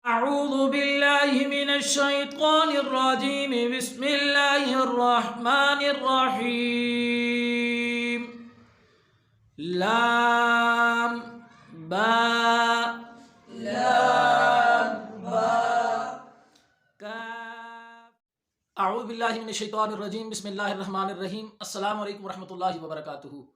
अऊज़ु बिल्लाहि मिनश शैतानिर रजीम बिस्मिल्लाहिर रहमानिर रहीम लाम बा काफ। अऊज़ु बिल्लाहि मिनश शैतानिर रजीम बिस्मिल्लाहिर रहमानिर रहीम। अस्सलामु अलैकुम वरहमतुल्लाहि वबरकातुहू।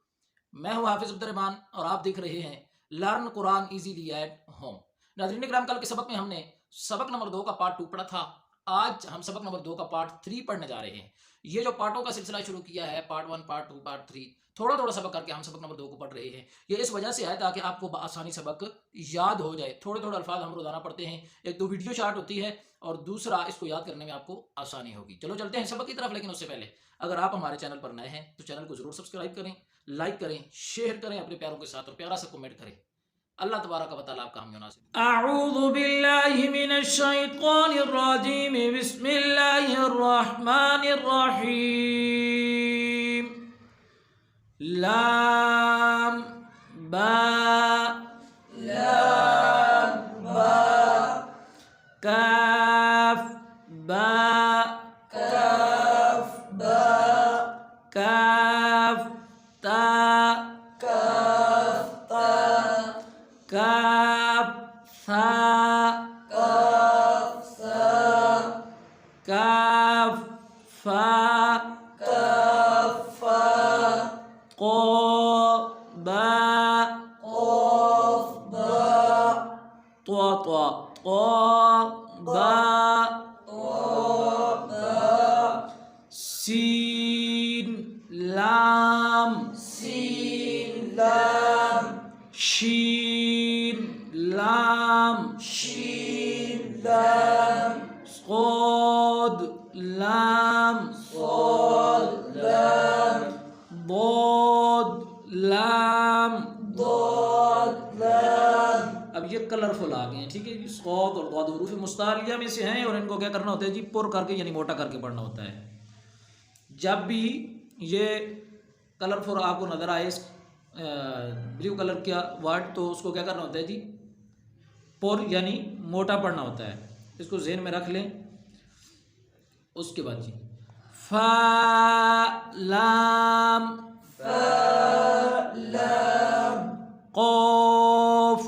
मैं हूँ हाफिज़ अब्दुर्रहमान और आप देख रहे हैं learn Quran easily at home. नाज़रीन किराम, कल के सबक में हमने सबक नंबर 2 का पार्ट 2 पढ़ा था। आज हम सबक नंबर 2 का पार्ट 3 पढ़ने जा रहे हैं। ये जो पार्टों का सिलसिला शुरू किया है, पार्ट 1, पार्ट 2, पार्ट 3, थोड़ा थोड़ा सबक करके हम सबक नंबर 2 को पढ़ रहे हैं। ये इस वजह से है ताकि आपको आसानी सबक याद हो जाए। थोड़े थोड़े अल्फाज हम रोजाना पढ़ते हैं, एक तो वीडियो शार्ट होती है और दूसरा इसको याद करने में आपको आसानी होगी। चलो चलते हैं सबक की तरफ, लेकिन उससे पहले अगर आप हमारे चैनल पर नए हैं तो चैनल को जरूर सब्सक्राइब करें, लाइक करें, शेयर करें अपने प्यारों के साथ और प्यारा सा कमेंट करें। अल्लाह तबारक व तआला आपका हम नासिर। अऊज़ु बिल्लाहि मिनश शैतानिर रजीम बिस्मिल्लाहिर रहमानिर रहीम लाम बा काफ बा काफ ता काफ सा काफ फा क़ो बा त्वा बा सीन लाम शीन लाम क़ाद लाम ضاد लाम। अब ये कलरफुल आ गए हैं, ठीक है जी। क़ाद और ज़ाद हुरूफ़ मुस्तालिया में से हैं और इनको क्या करना होता है जी, पुर करके यानी मोटा करके पढ़ना होता है। जब भी ये कलरफुल आपको नज़र आए ब्लू कलर का वर्ड, तो उसको क्या करना होता है जी, पुर यानी मोटा पढ़ना होता है। इसको ज़हन में रख लें। उसके बाद जी फा लाम क़ाफ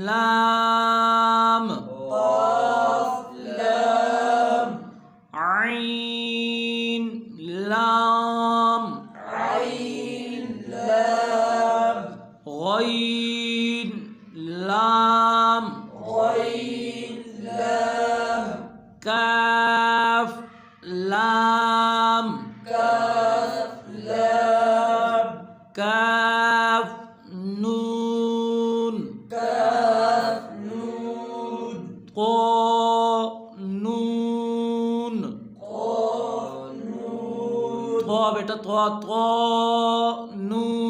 लाम आइन लाम गैन लाम काफ लाम काफ नून क़ो नून बेटा नून